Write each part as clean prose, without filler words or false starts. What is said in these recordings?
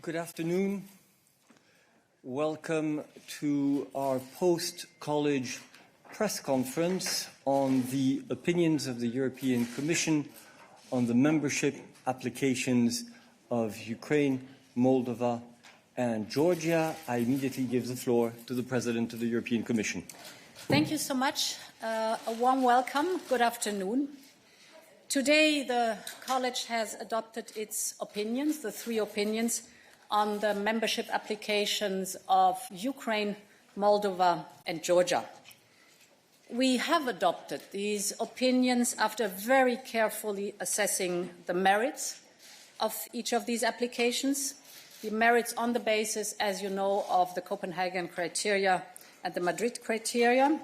Good afternoon. Welcome to our post-college press conference on the opinions of the European Commission on the membership applications of Ukraine, Moldova and Georgia. I immediately give the floor to the President of the European Commission. Thank you so much. A warm welcome. Good afternoon. Today, the College has adopted its opinions, the three opinions, on the membership applications of Ukraine, Moldova and Georgia. We have adopted these opinions after very carefully assessing the merits of each of these applications, the merits on the basis, as you know, of the Copenhagen criteria and the Madrid criteria.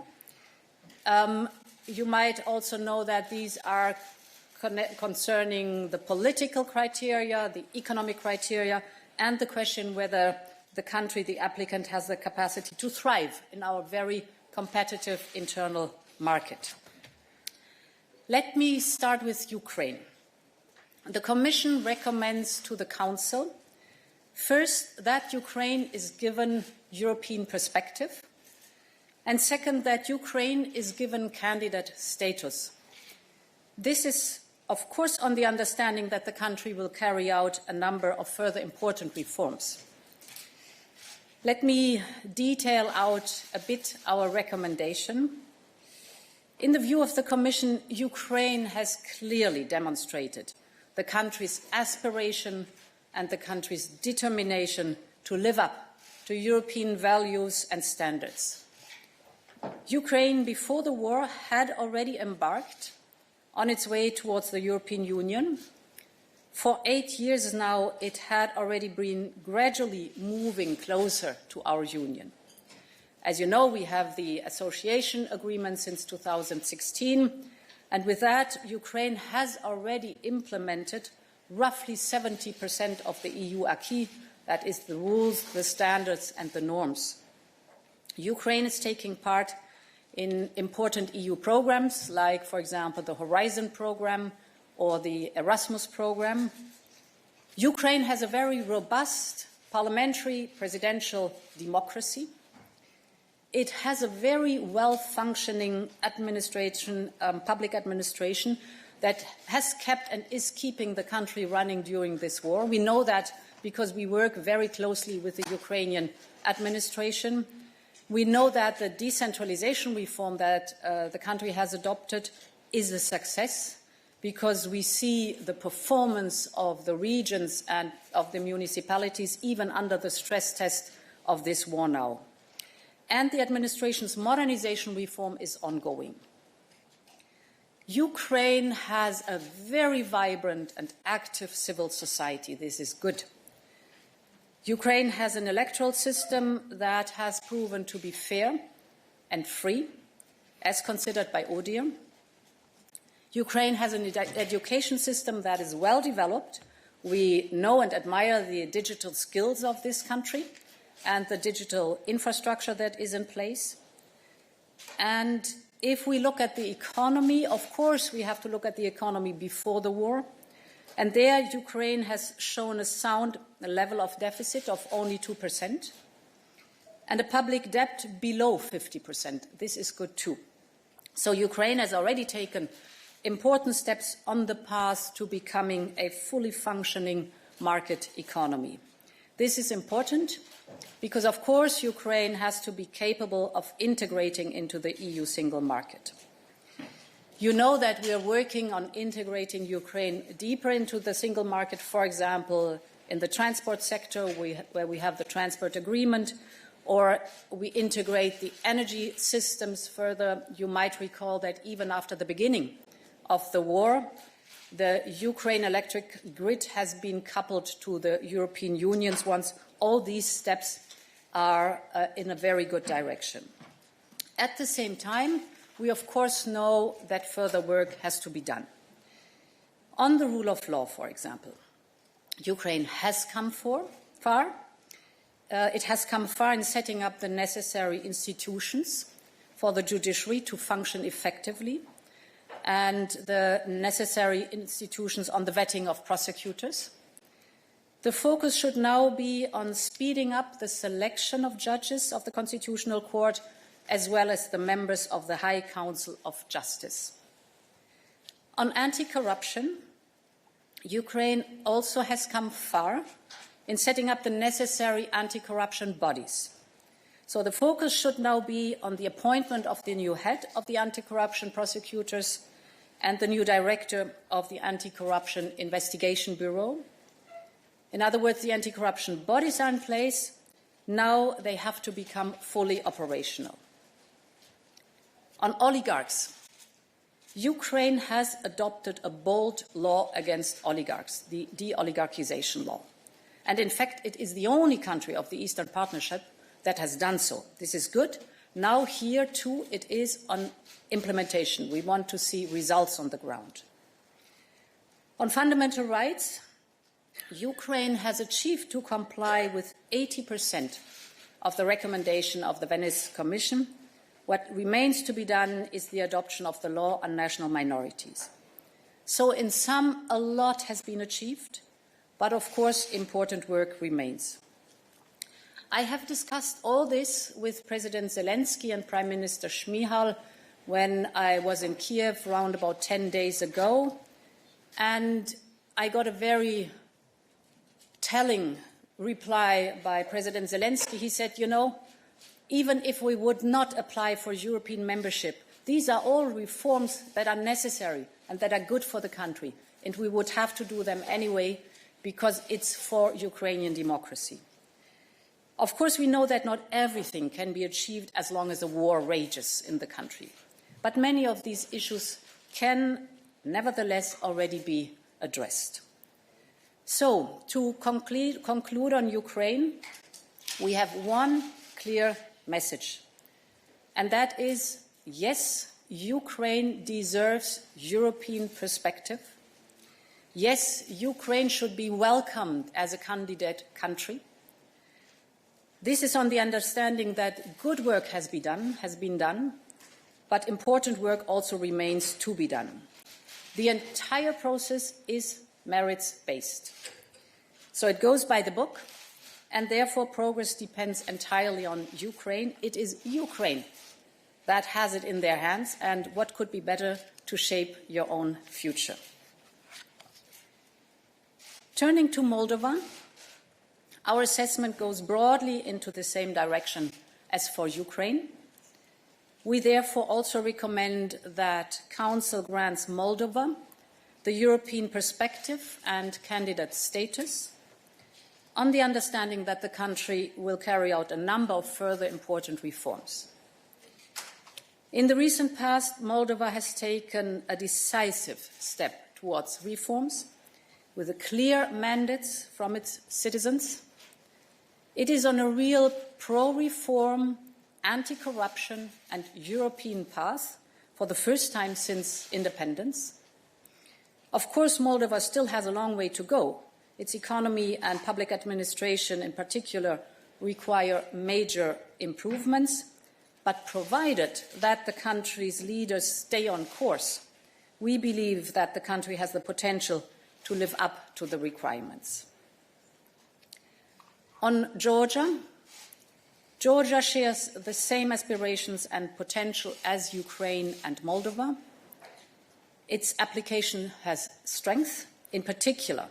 You might also know that these are concerning the political criteria, the economic criteria, and the question whether the country, the applicant, has the capacity to thrive in our very competitive internal market. Let me start with Ukraine. The Commission recommends to the Council, first, that Ukraine is given European perspective, and second, that Ukraine is given candidate status. This is, of course, on the understanding that the country will carry out a number of further important reforms. Let me detail out a bit our recommendation. In the view of the Commission, Ukraine has clearly demonstrated the country's aspiration and the country's determination to live up to European values and standards. Ukraine, before the war, had already embarked on its way towards the European Union. For 8 years now, it had already been gradually moving closer to our union. As you know, we have the association agreement since 2016, and with that, Ukraine has already implemented roughly 70% of the EU acquis, that is, the rules, the standards, and the norms. Ukraine is taking part in important EU programs, like, for example, the Horizon program or the Erasmus program. Ukraine has a very robust parliamentary presidential democracy. It has a very well-functioning administration, public administration, that has kept and is keeping the country running during this war. We know that because we work very closely with the Ukrainian administration. We know that the decentralization reform that the country has adopted is a success, because we see the performance of the regions and of the municipalities even under the stress test of this war now. And the administration's modernization reform is ongoing. Ukraine has a very vibrant and active civil society. This is good. Ukraine has an electoral system that has proven to be fair and free, as considered by ODIHR. Ukraine has an education system that is well developed. We know and admire the digital skills of this country and the digital infrastructure that is in place. And if we look at the economy, of course, we have to look at the economy before the war. And there, Ukraine has shown a sound level of deficit of only 2% and a public debt below 50%. This is good too. So Ukraine has already taken important steps on the path to becoming a fully functioning market economy. This is important because, of course, Ukraine has to be capable of integrating into the EU single market. You know that we are working on integrating Ukraine deeper into the single market, for example, in the transport sector, where we have the transport agreement, or we integrate the energy systems further. You might recall that even after the beginning of the war, the Ukraine electric grid has been coupled to the European Union's ones. All these steps are in a very good direction. At the same time, we of course know that further work has to be done. On the rule of law, for example, Ukraine has come far. It has come far in setting up the necessary institutions for the judiciary to function effectively, and the necessary institutions on the vetting of prosecutors. The focus should now be on speeding up the selection of judges of the Constitutional Court, as well as the members of the High Council of Justice. On anti-corruption, Ukraine also has come far in setting up the necessary anti-corruption bodies. So the focus should now be on the appointment of the new head of the anti-corruption prosecutors and the new director of the Anti-Corruption Investigation Bureau. In other words, the anti-corruption bodies are in place. Now they have to become fully operational. On oligarchs, Ukraine has adopted a bold law against oligarchs, the de-oligarchization law. And in fact, it is the only country of the Eastern Partnership that has done so. This is good. Now here, too, it is on implementation. We want to see results on the ground. On fundamental rights, Ukraine has achieved to comply with 80% of the recommendation of the Venice Commission. What remains to be done is the adoption of the law on national minorities. So in sum, a lot has been achieved, but of course, important work remains. I have discussed all this with President Zelensky and Prime Minister Shmyhal when I was in Kiev around about 10 days ago, and I got a very telling reply by President Zelensky. He said, you know, even if we would not apply for European membership, these are all reforms that are necessary and that are good for the country, and we would have to do them anyway because it's for Ukrainian democracy. Of course, we know that not everything can be achieved as long as the war rages in the country, but many of these issues can nevertheless already be addressed. So, to conclude on Ukraine, we have one clear message, and that is, yes, Ukraine deserves European perspective. Yes, Ukraine should be welcomed as a candidate country. This is on the understanding that good work has been done, but important work also remains to be done. The entire process is merits-based. So it goes by the book, and therefore progress depends entirely on Ukraine. It is Ukraine that has it in their hands, and what could be better to shape your own future. Turning to Moldova, our assessment goes broadly into the same direction as for Ukraine. We therefore also recommend that Council grants Moldova the European perspective and candidate status, on the understanding that the country will carry out a number of further important reforms. In the recent past, Moldova has taken a decisive step towards reforms with a clear mandate from its citizens. It is on a real pro-reform, anti-corruption and European path for the first time since independence. Of course, Moldova still has a long way to go. Its economy and public administration in particular require major improvements, but provided that the country's leaders stay on course, we believe that the country has the potential to live up to the requirements. On Georgia, Georgia shares the same aspirations and potential as Ukraine and Moldova. Its application has strength, in particular,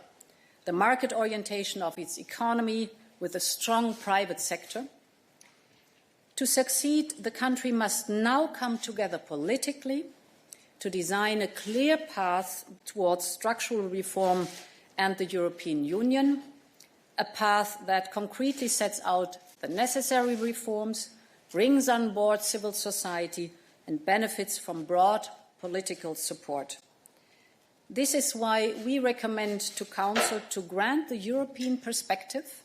the market orientation of its economy with a strong private sector. To succeed, the country must now come together politically to design a clear path towards structural reform and the European Union, a path that concretely sets out the necessary reforms, brings on board civil society, and benefits from broad political support. This is why we recommend to Council to grant the European perspective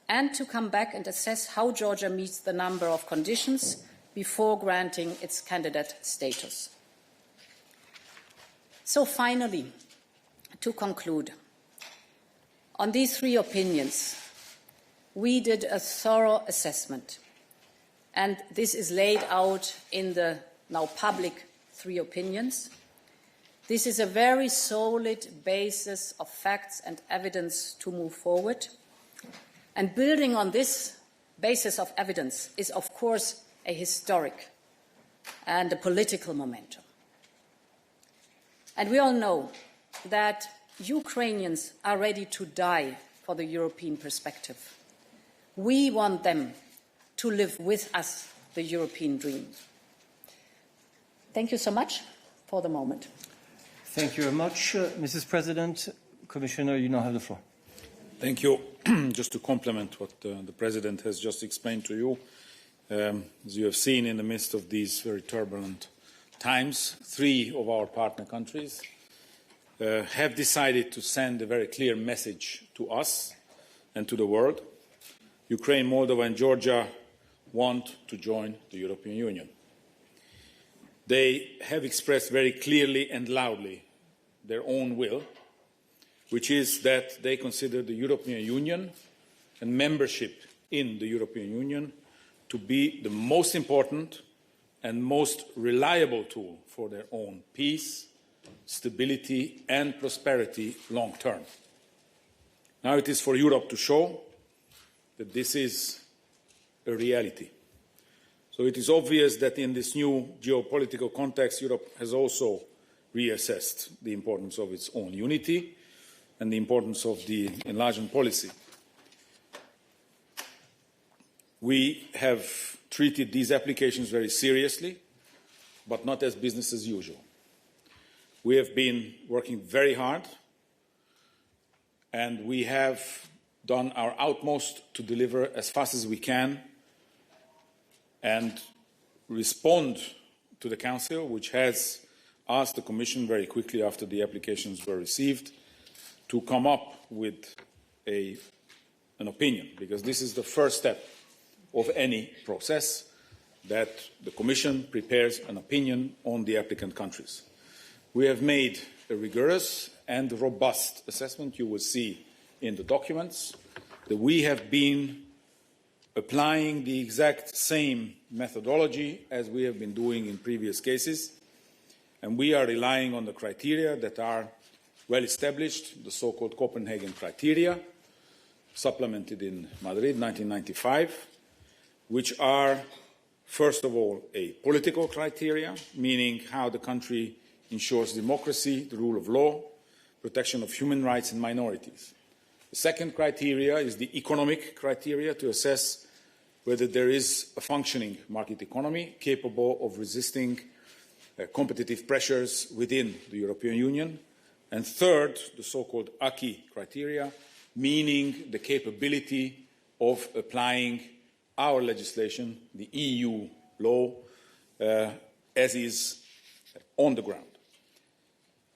and to come back and assess how Georgia meets the number of conditions before granting its candidate status. So finally, to conclude, on these three opinions, we did a thorough assessment, and this is laid out in the now public three opinions. This is a very solid basis of facts and evidence to move forward. And building on this basis of evidence is, of course, a historic and a political momentum. And we all know that Ukrainians are ready to die for the European perspective. We want them to live with us the European dream. Thank you so much for the moment. Thank you very much, Mrs. President. Commissioner, you now have the floor. Thank you. Just to complement what the President has just explained to you, as you have seen, in the midst of these very turbulent times, 3 of our partner countries have decided to send a very clear message to us and to the world. Ukraine, Moldova and Georgia want to join the European Union. They have expressed very clearly and loudly their own will, which is that they consider the European Union and membership in the European Union to be the most important and most reliable tool for their own peace, stability and prosperity long term. Now it is for Europe to show that this is a reality. So it is obvious that in this new geopolitical context, Europe has also reassessed the importance of its own unity and the importance of the enlargement policy. We have treated these applications very seriously, but not as business as usual. We have been working very hard, and we have done our utmost to deliver as fast as we can and respond to the Council, which has asked the Commission very quickly after the applications were received to come up with an opinion, because this is the first step of any process, that the Commission prepares an opinion on the applicant countries. We have made a rigorous and robust assessment. You will see in the documents that we have been applying the exact same methodology as we have been doing in previous cases, and we are relying on the criteria that are well established, the so-called Copenhagen criteria, supplemented in Madrid 1995, which are, first of all, a political criteria, meaning how the country ensures democracy, the rule of law, protection of human rights and minorities. The second criteria is the economic criteria, to assess whether there is a functioning market economy capable of resisting competitive pressures within the European Union. And third, the so-called acquis criteria, meaning the capability of applying our legislation, the EU law, as is on the ground.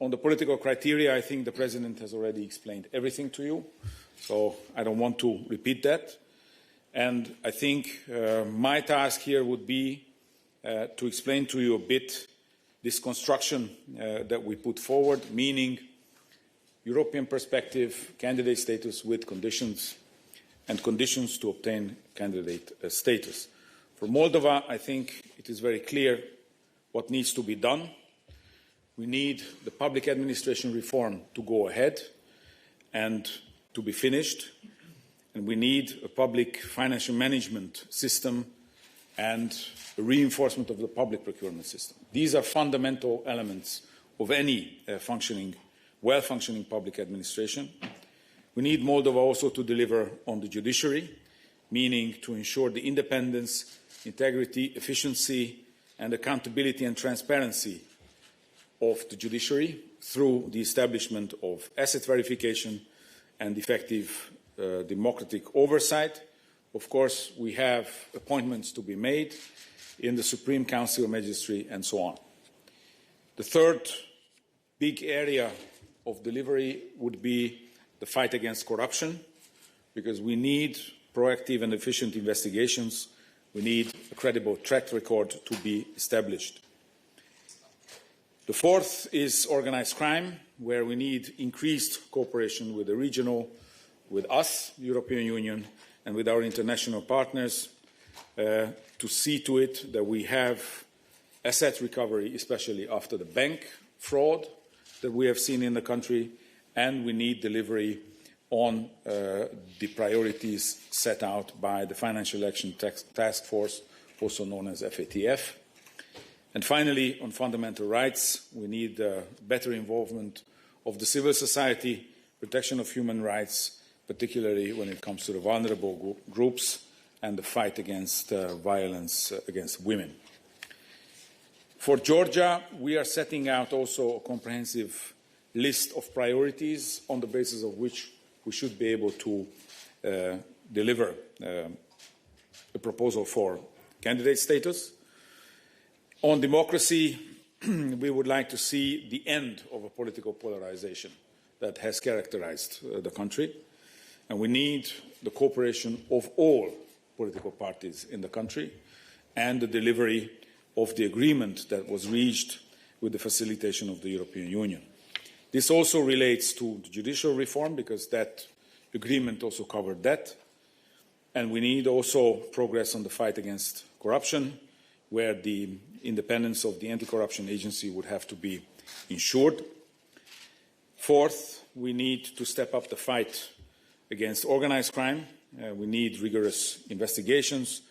On the political criteria, I think the President has already explained everything to you, so I don't want to repeat that. And I think my task here would be to explain to you a bit this construction that we put forward, meaning European perspective, candidate status with conditions, and conditions to obtain candidate status. For Moldova, I think it is very clear what needs to be done. We need the public administration reform to go ahead and to be finished, and we need a public financial management system and a reinforcement of the public procurement system. These are fundamental elements of any well-functioning public administration. We need Moldova also to deliver on the judiciary, meaning to ensure the independence, integrity, efficiency, and accountability and transparency of the judiciary through the establishment of asset verification and effective democratic oversight. Of course, we have appointments to be made in the Supreme Council of Magistracy and so on. The third big area of delivery would be the fight against corruption, because we need proactive and efficient investigations. We need a credible track record to be established. The fourth is organised crime, where we need increased cooperation with the regional, with us, the European Union, and with our international partners to see to it that we have asset recovery, especially after the bank fraud, that we have seen in the country, and we need delivery on the priorities set out by the Financial Action Task Force, also known as FATF. And finally, on fundamental rights, we need better involvement of the civil society, protection of human rights, particularly when it comes to the vulnerable groups, and the fight against violence against women. For Georgia, we are setting out also a comprehensive list of priorities on the basis of which we should be able to deliver a proposal for candidate status. On democracy, we would like to see the end of a political polarization that has characterized the country. And we need the cooperation of all political parties in the country and the delivery of the agreement that was reached with the facilitation of the European Union. This also relates to the judicial reform, because that agreement also covered that. And we need also progress on the fight against corruption, where the independence of the anti-corruption agency would have to be ensured. Fourth, we need to step up the fight against organized crime. We need rigorous investigations,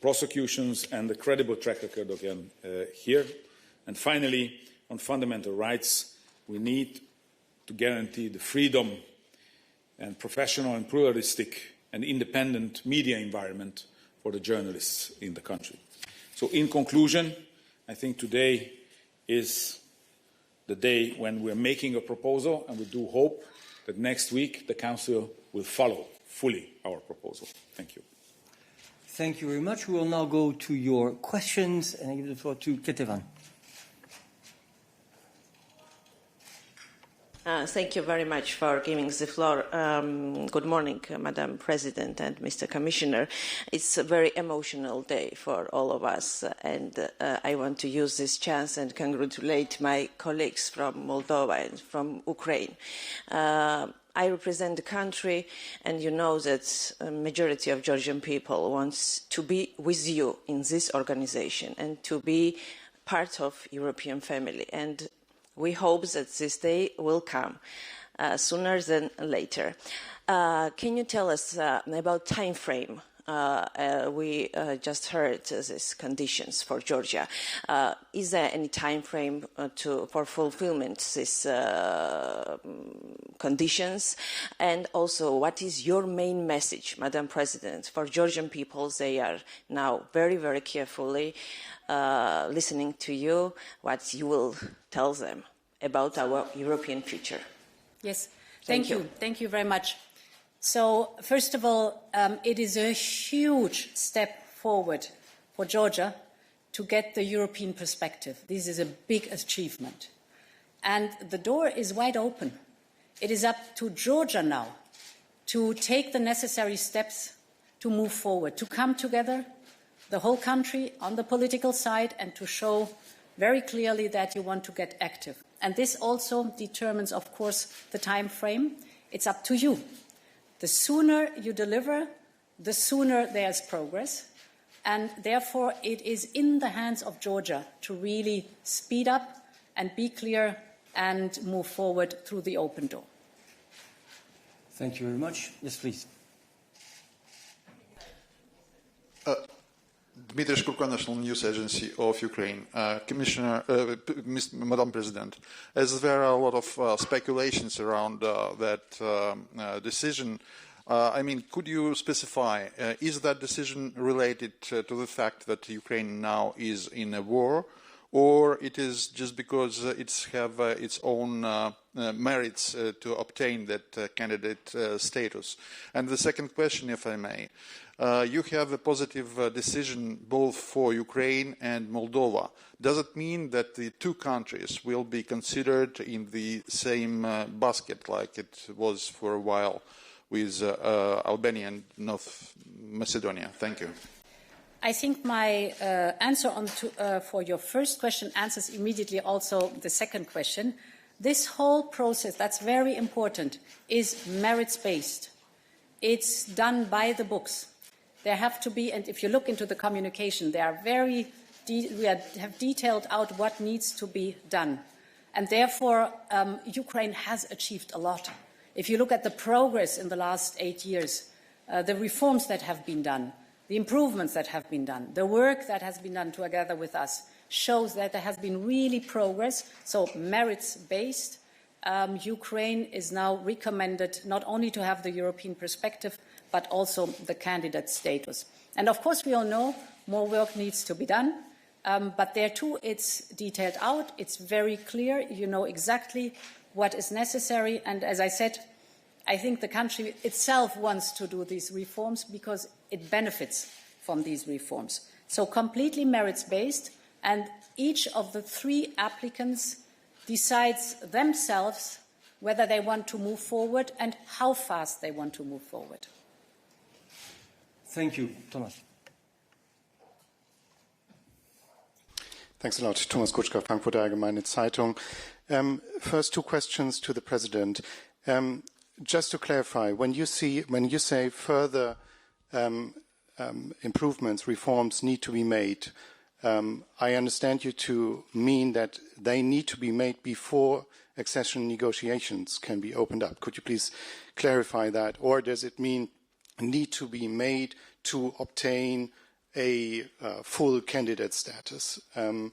prosecutions, and a credible track record again here. And finally, on fundamental rights, we need to guarantee the freedom and professional and pluralistic and independent media environment for the journalists in the country. So in conclusion, I think today is the day when we're making a proposal, and we do hope that next week the Council will follow fully our proposal. Thank you. Thank you very much. We will now go to your questions, and I give the floor to Ketevan. Thank you very much for giving the floor. Good morning, Madam President and Mr. Commissioner. It's a very emotional day for all of us, and I want to use this chance and congratulate my colleagues from Moldova and from Ukraine. I represent the country, and you know that a majority of Georgian people wants to be with you in this organization and to be part of European family. And we hope that this day will come sooner than later. Can you tell us about time frame? We just heard these conditions for Georgia. Is there any time frame for fulfillment these conditions? And also, what is your main message, Madam President, for Georgian people? They are now very, very carefully listening to you, what you will tell them about our European future. Yes, thank you. Thank you very much. So, first of all, it is a huge step forward for Georgia to get the European perspective. This is a big achievement. And the door is wide open. It is up to Georgia now to take the necessary steps to move forward, to come together, the whole country on the political side, and to show very clearly that you want to get active. And this also determines, of course, the time frame. It's up to you. The sooner you deliver, the sooner there's progress. And therefore, it is in the hands of Georgia to really speed up and be clear and move forward through the open door. Thank you very much. Yes, please. Dmitry Shkurko, National News Agency of Ukraine. Madam President, as there are a lot of speculations around that decision, I mean, could you specify, is that decision related to the fact that Ukraine now is in a war, or it is just because it's have its own merits to obtain that candidate status? And the second question, if I may, you have a positive decision both for Ukraine and Moldova. Does it mean that the two countries will be considered in the same basket like it was for a while with Albania and North Macedonia? Thank you. I think my answer for your first question answers immediately also the second question. This whole process, that's very important, is merits-based. It's done by the books. There have to be, and if you look into the communication, they are we have detailed out what needs to be done. And therefore, Ukraine has achieved a lot. If you look at the progress in the last 8 years, the reforms that have been done, the improvements that have been done, the work that has been done together with us shows that there has been really progress, so merits-based. Ukraine is now recommended not only to have the European perspective, but also the candidate status. And of course, we all know more work needs to be done, but there too it's detailed out, it's very clear, you know exactly what is necessary, and as I said, I think the country itself wants to do these reforms because it benefits from these reforms. So completely merits-based, and each of the 3 applicants decides themselves whether they want to move forward and how fast they want to move forward. Thank you. Thomas. Thanks a lot. Thomas Kutschka, Frankfurter Allgemeine Zeitung. First, 2 questions to the President. Just to clarify, when you say further improvements, reforms need to be made, I understand you to mean that they need to be made before accession negotiations can be opened up. Could you please clarify that? Or does it mean need to be made to obtain a full candidate status? And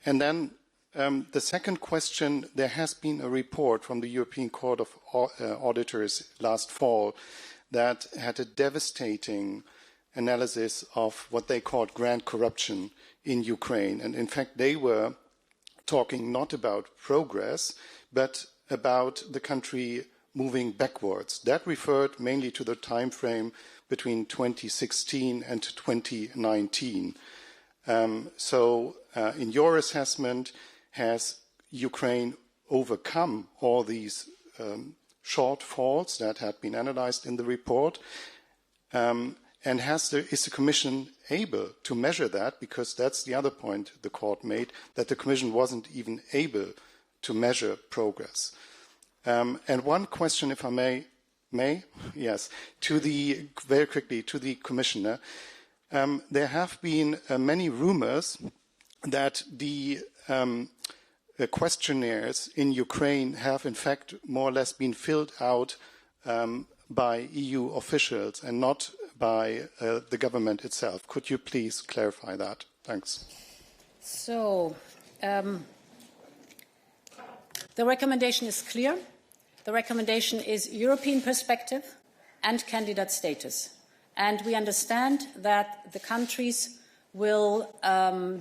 then the second question, there has been a report from the European Court of Auditors last fall that had a devastating analysis of what they called grand corruption in Ukraine. And in fact, they were talking not about progress, but about the country moving backwards. That referred mainly to the time frame between 2016 and 2019. So in your assessment, has Ukraine overcome all these shortfalls that had been analyzed in the report? And is the Commission able to measure that? Because that's the other point the court made, that the Commission wasn't even able to measure progress. And one question, if I may? Yes, very quickly to the Commissioner. There have been many rumors that the questionnaires in Ukraine have in fact more or less been filled out by EU officials and not by the government itself. Could you please clarify that? Thanks. So, the recommendation is clear. The recommendation is European perspective and candidate status. And we understand that the countries will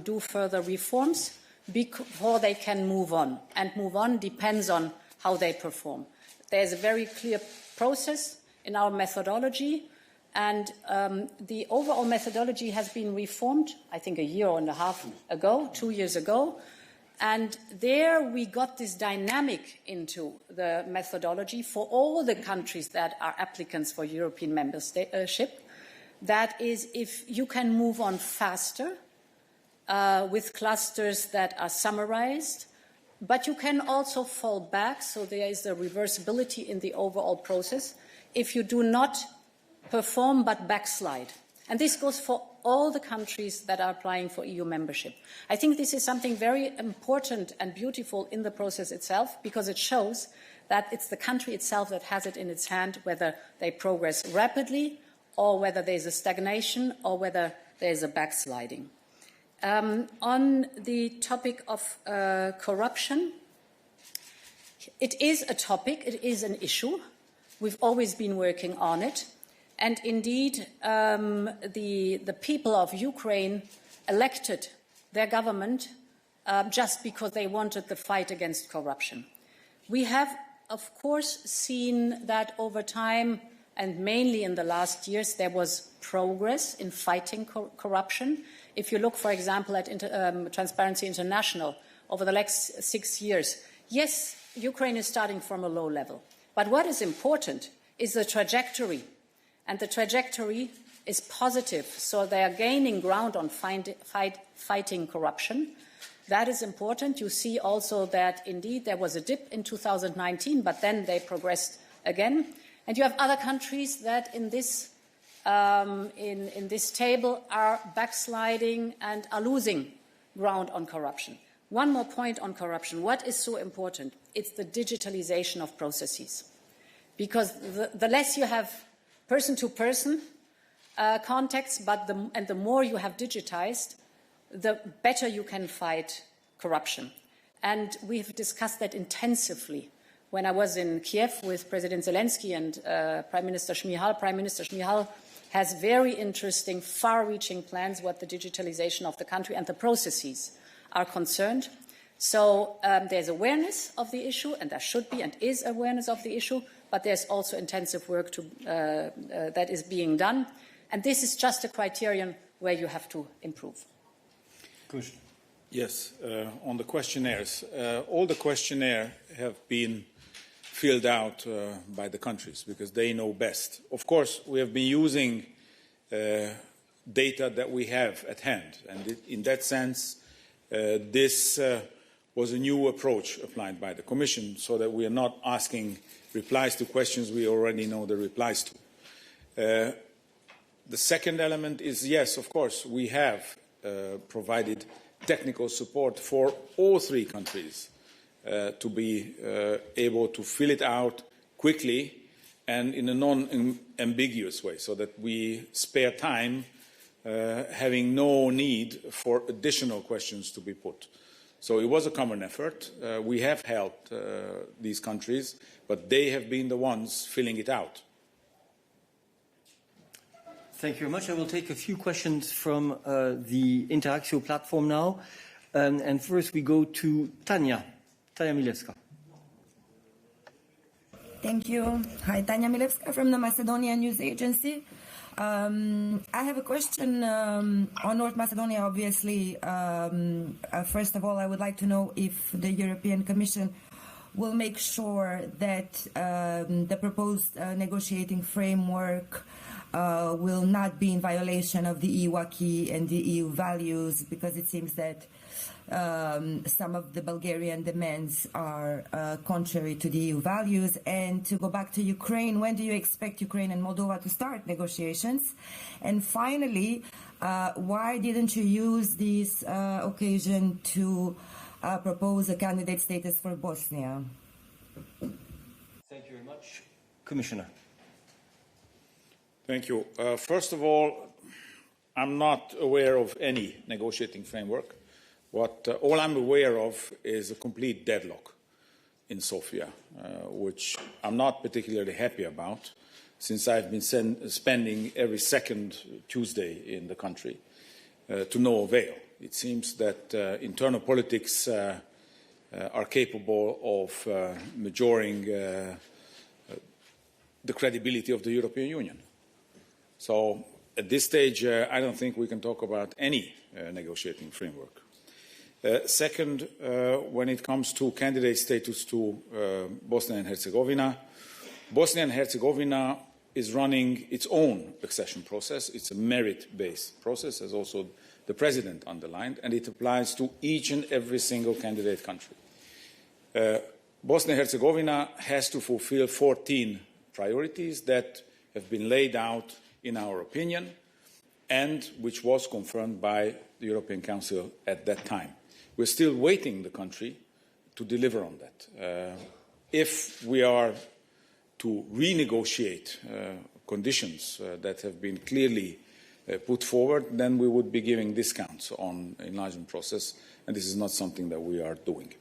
do further reforms before they can move on. And move on depends on how they perform. There's a very clear process in our methodology, and the overall methodology has been reformed, I think, a year and a half ago, 2 years ago. And there we got this dynamic into the methodology for all the countries that are applicants for European membership. That is, if you can move on faster with clusters that are summarized, but you can also fall back, so there is a reversibility in the overall process, if you do not perform but backslide. And this goes for all the countries that are applying for EU membership. I think this is something very important and beautiful in the process itself, because it shows that it's the country itself that has it in its hand, whether they progress rapidly or whether there's a stagnation or whether there's a backsliding. On the topic of corruption, it is a topic, it is an issue. We've always been working on it. And indeed, the people of Ukraine elected their government just because they wanted the fight against corruption. We have, of course, seen that over time, and mainly in the last years, there was progress in fighting corruption. If you look, for example, at Transparency International over the next 6 years, yes, Ukraine is starting from a low level. But what is important is the trajectory. And the trajectory is positive, so they are gaining ground on fighting corruption. That is important. You see also that, indeed, there was a dip in 2019, but then they progressed again. And you have other countries that in this table are backsliding and are losing ground on corruption. One more point on corruption. What is so important? It's the digitalization of processes. Because the less you have person-to-person contacts, and the more you have digitized, the better you can fight corruption. And we have discussed that intensively. When I was in Kiev with President Zelensky and Prime Minister Shmyhal has very interesting, far-reaching plans what the digitalization of the country and the processes are concerned. So there's awareness of the issue, and there should be and is awareness of the issue, but there's also intensive work that is being done. And this is just a criterion where you have to improve. Good. Yes, on the questionnaires. All the questionnaires have been filled out by the countries because they know best. Of course, we have been using data that we have at hand. And in that sense, this was a new approach applied by the Commission so that we are not asking replies to questions we already know the replies to. The second element is, yes, of course, we have provided technical support for all three countries to be able to fill it out quickly and in a non-ambiguous way so that we spare time having no need for additional questions to be put. So it was a common effort. We have helped these countries, but they have been the ones filling it out. Thank you very much. I will take a few questions from the Interactio platform now. And first we go to Tanya Milewska. Thank you. Hi, Tanya Milewska from the Macedonian News Agency. I have a question on North Macedonia, obviously. First of all, I would like to know if the European Commission will make sure that the proposed negotiating framework will not be in violation of the EU acquis and the EU values, because it seems that some of the Bulgarian demands are contrary to the EU values. And to go back to Ukraine, when do you expect Ukraine and Moldova to start negotiations? And finally, why didn't you use this occasion to propose a candidate status for Bosnia? Thank you very much. Commissioner. Thank you. First of all, I'm not aware of any negotiating framework. All I'm aware of is a complete deadlock in Sofia, which I'm not particularly happy about, since I've been spending every second Tuesday in the country to no avail. It seems that internal politics are capable of majoring the credibility of the European Union. So at this stage, I don't think we can talk about any negotiating framework. Second, when it comes to candidate status to Bosnia and Herzegovina, Bosnia and Herzegovina is running its own accession process. It's a merit-based process, as also the President underlined, and it applies to each and every single candidate country. Bosnia and Herzegovina has to fulfill 14 priorities that have been laid out in our opinion, and which was confirmed by the European Council at that time. We're still waiting the country to deliver on that. If we are to renegotiate conditions that have been clearly put forward, then we would be giving discounts on the enlargement process, and this is not something that we are doing.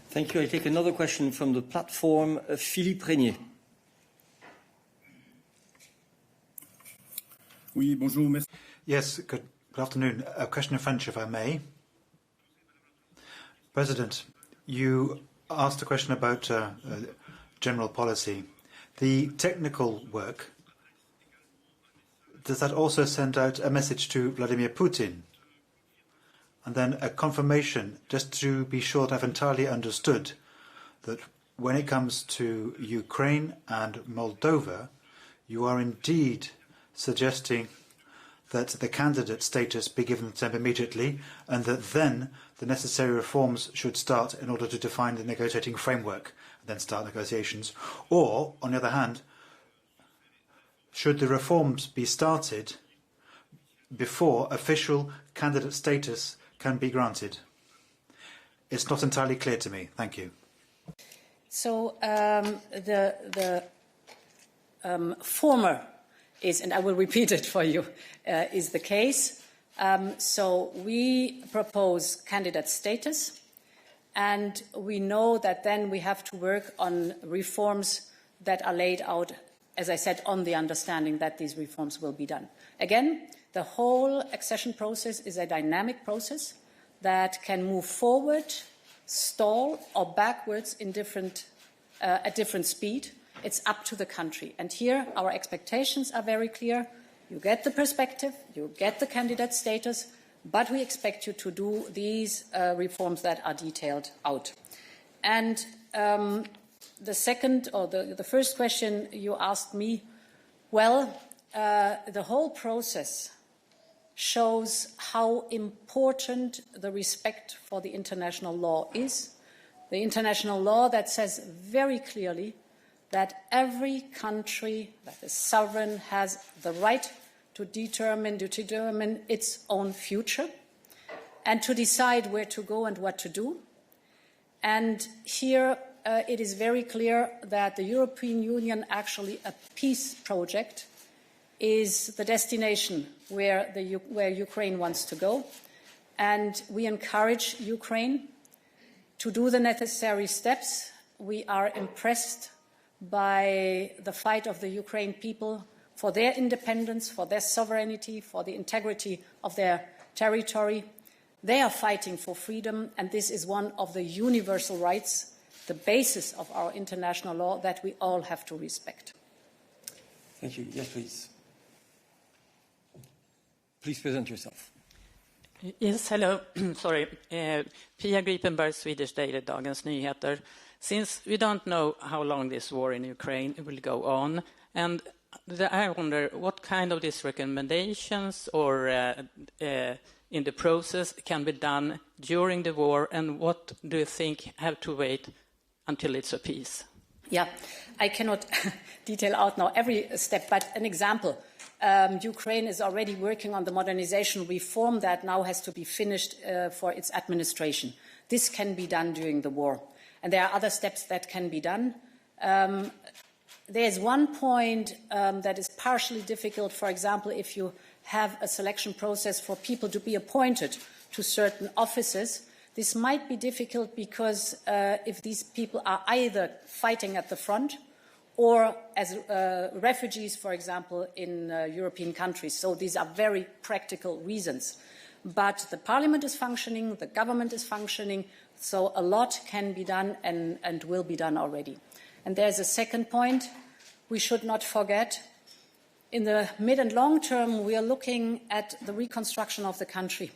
Thank you. I take another question from the platform, Philippe Régnier. Oui, bonjour. Merci. Yes, good afternoon. A question in French, if I may. President, you asked a question about general policy. The technical work, does that also send out a message to Vladimir Putin? And then a confirmation, just to be sure that I've entirely understood, that when it comes to Ukraine and Moldova, you are indeed suggesting that the candidate status be given to them immediately, and that then the necessary reforms should start in order to define the negotiating framework, and then start negotiations. Or, on the other hand, should the reforms be started before official candidate status can be granted? It's not entirely clear to me. Thank you. So the former is, and I will repeat it for you, is the case. So we propose candidate status, and we know that then we have to work on reforms that are laid out, as I said, on the understanding that these reforms will be done. Again, the whole accession process is a dynamic process that can move forward, stall, or backwards in at different speed. It's up to the country. And here our expectations are very clear. You get the perspective, you get the candidate status, but we expect you to do these reforms that are detailed out. And the second, or the first question you asked me, well, the whole process shows how important the respect for the international law is. The international law that says very clearly that every country that is sovereign has the right to determine its own future and to decide where to go and what to do. And here it is very clear that the European Union, actually a peace project, is the destination where Ukraine wants to go. And we encourage Ukraine to do the necessary steps. We are impressed by the fight of the Ukraine people for their independence, for their sovereignty, for the integrity of their territory. They are fighting for freedom, and this is one of the universal rights, the basis of our international law that we all have to respect. Thank you. Yes, please. Please present yourself. Yes, hello. Sorry. Pia Gripenberg, Swedish Daily, Dagens Nyheter. Since we don't know how long this war in Ukraine will go on, and I wonder what kind of these recommendations or in the process can be done during the war, and what do you think have to wait until it's a peace? Yeah, I cannot detail out now every step, but an example. Ukraine is already working on the modernization reform that now has to be finished for its administration. This can be done during the war. And there are other steps that can be done. There's one point that is partially difficult. For example, if you have a selection process for people to be appointed to certain offices, this might be difficult because if these people are either fighting at the front or as refugees, for example, in European countries. So these are very practical reasons. But the parliament is functioning, the government is functioning, so a lot can be done and will be done already. And there's a second point we should not forget. In the mid and long term, we are looking at the reconstruction of the country.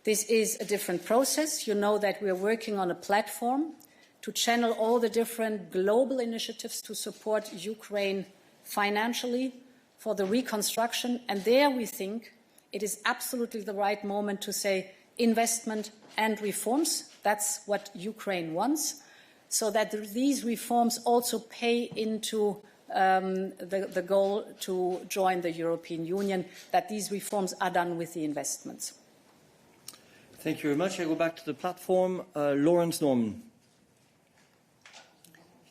This is a different process. You know that we are working on a platform to channel all the different global initiatives to support Ukraine financially for the reconstruction. And there we think it is absolutely the right moment to say investment and reforms. That's what Ukraine wants, so that these reforms also pay into the goal to join the European Union, that these reforms are done with the investments. Thank you very much. I go back to the platform. Lawrence Norman.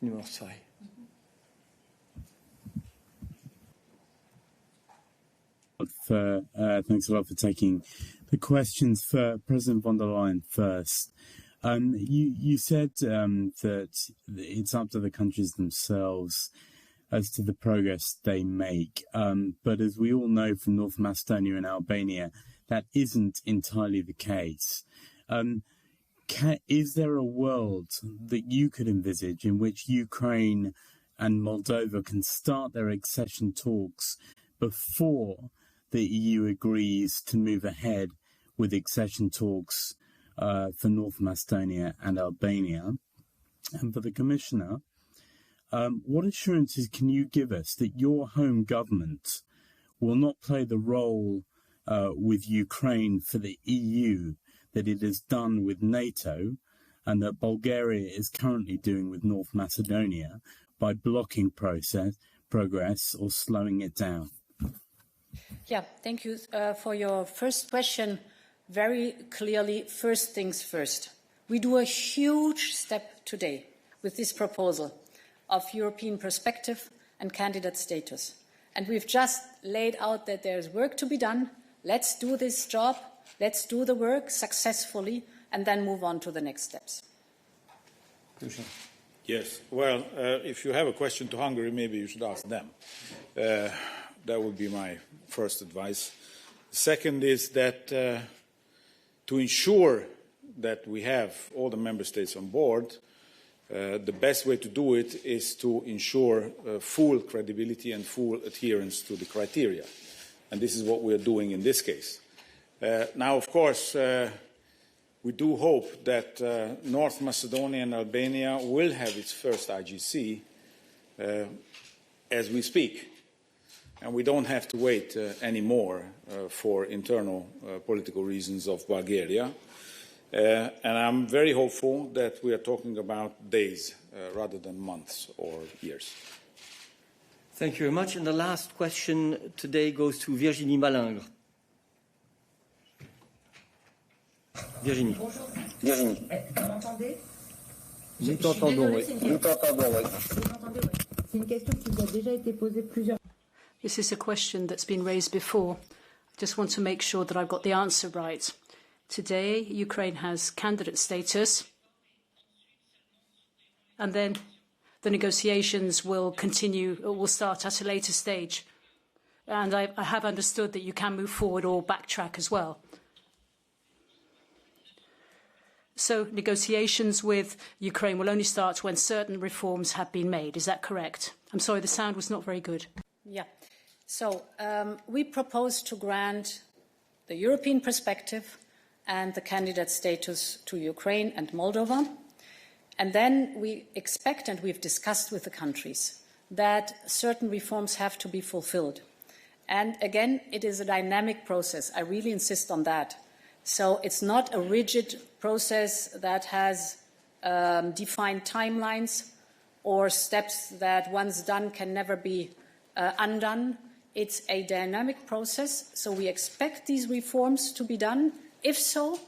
Number 2. Thanks a lot for taking the questions. For President von der Leyen first. You said that it's up to the countries themselves as to the progress they make. But as we all know from North Macedonia and Albania, that isn't entirely the case. Is there a world that you could envisage in which Ukraine and Moldova can start their accession talks before the EU agrees to move ahead with accession talks for North Macedonia and Albania? And for the Commissioner, what assurances can you give us that your home government will not play the role with Ukraine for the EU that it has done with NATO, and that Bulgaria is currently doing with North Macedonia by blocking progress or slowing it down? Yeah, thank you for your first question. Very clearly, first things first. We do a huge step today with this proposal of European perspective and candidate status. And we've just laid out that there's work to be done. Let's do this job. Let's do the work successfully and then move on to the next steps. Yes. Well, if you have a question to Hungary, maybe you should ask them. That would be my first advice. The second is that to ensure that we have all the member states on board, the best way to do it is to ensure full credibility and full adherence to the criteria. And this is what we are doing in this case. Now, of course, we do hope that North Macedonia and Albania will have its first IGC as we speak. And we don't have to wait anymore for internal political reasons of Bulgaria. And I'm very hopeful that we are talking about days rather than months or years. Thank you very much. And the last question today goes to Virginie Malingre. Virginie. Virginie. Vous m'entendez? Nous t'entendons, oui. Nous t'entendons, oui. C'est une question qui vous a déjà été posée plusieurs fois. This is a question that's been raised before. I just want to make sure that I've got the answer right. Today, Ukraine has candidate status, and then the negotiations will continue, or will start at a later stage. And I have understood that you can move forward or backtrack as well. So negotiations with Ukraine will only start when certain reforms have been made. Is that correct? I'm sorry, the sound was not very good. Yeah. So we propose to grant the European perspective and the candidate status to Ukraine and Moldova. And then we expect, and we've discussed with the countries, that certain reforms have to be fulfilled. And again, it is a dynamic process. I really insist on that. So it's not a rigid process that has defined timelines or steps that once done can never be undone. It's a dynamic process, so we expect these reforms to be done. If so,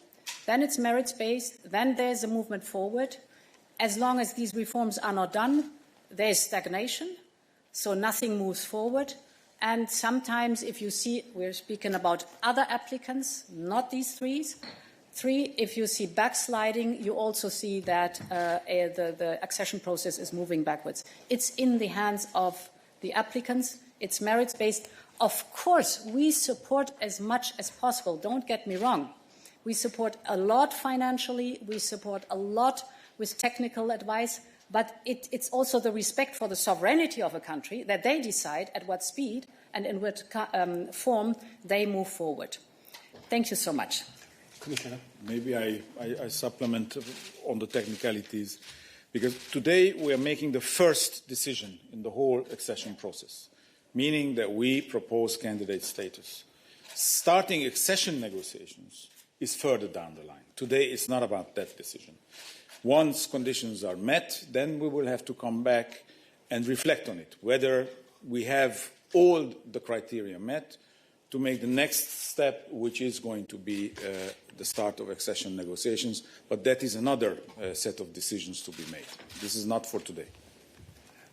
then it's merits-based, then there's a movement forward. As long as these reforms are not done, there's stagnation, so nothing moves forward. And sometimes, if you see, we're speaking about other applicants, not these three, if you see backsliding, you also see that the accession process is moving backwards. It's in the hands of the applicants. It's merits-based. Of course, we support as much as possible. Don't get me wrong. We support a lot financially. We support a lot with technical advice. But it's also the respect for the sovereignty of a country that they decide at what speed and in what form they move forward. Thank you so much. Commissioner, maybe I supplement on the technicalities, because today we are making the first decision in the whole accession process, meaning that we propose candidate status. Starting accession negotiations is further down the line. Today it's not about that decision. Once conditions are met, then we will have to come back and reflect on it, whether we have all the criteria met to make the next step, which is going to be the start of accession negotiations. But that is another set of decisions to be made. This is not for today.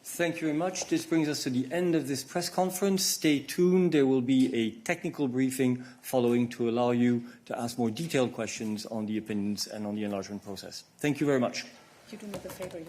Thank you very much. This brings us to the end of this press conference. Stay tuned. There will be a technical briefing following to allow you to ask more detailed questions on the opinions and on the enlargement process. Thank you very much. You do me the favor.